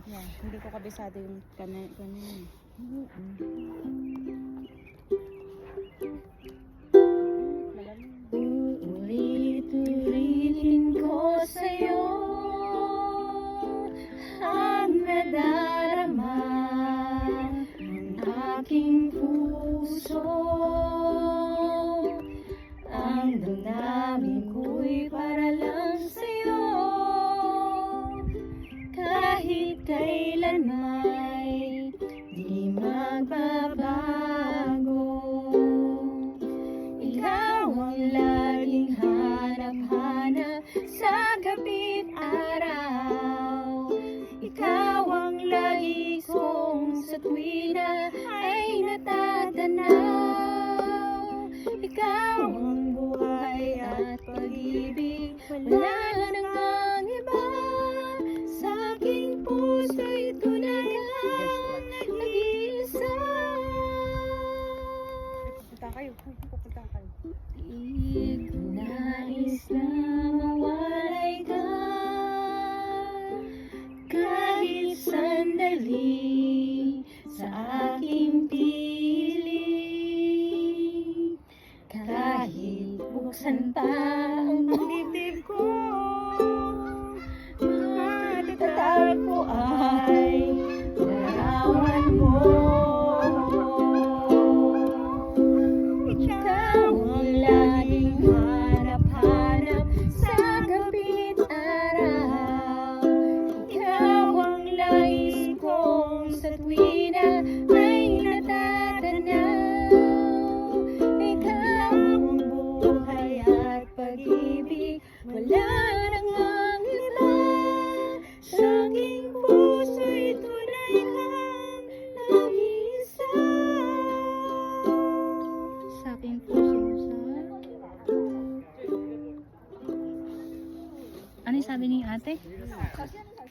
Yan, hindi ko kabisado yung kanin. Ulit-ulitin ko sa'yo ang nadarama ng aking puso. Ang damdamin ko'y para lang sa'yo, kahit kailan may di magbabago. Ikaw ang laging hanap-hanap sa gabi't araw. Ikaw ang lagi kong sa tuwina ay natatanaw. Ikaw ang buhay at pag-ibig, wala nang ang iba. Sa aking puso'y tunay ang nag-iisa. Pupunta kayo. Di ko nais na mawalay ka kahit sandali sa aking piling. Kahit buksan pa ang dibdib ko, matatatag ko ay larawan mo. Ikaw ang laging hanap-hanap sa gabi't araw. Ikaw ang laging kong sa tuwina ay natatanaw. Ikaw ang buhay at pag-ibig, wala nang ang iba. Sa aking puso'y tunay kang nag-iisa. Sa aking puso Ano yung sabi ni ate?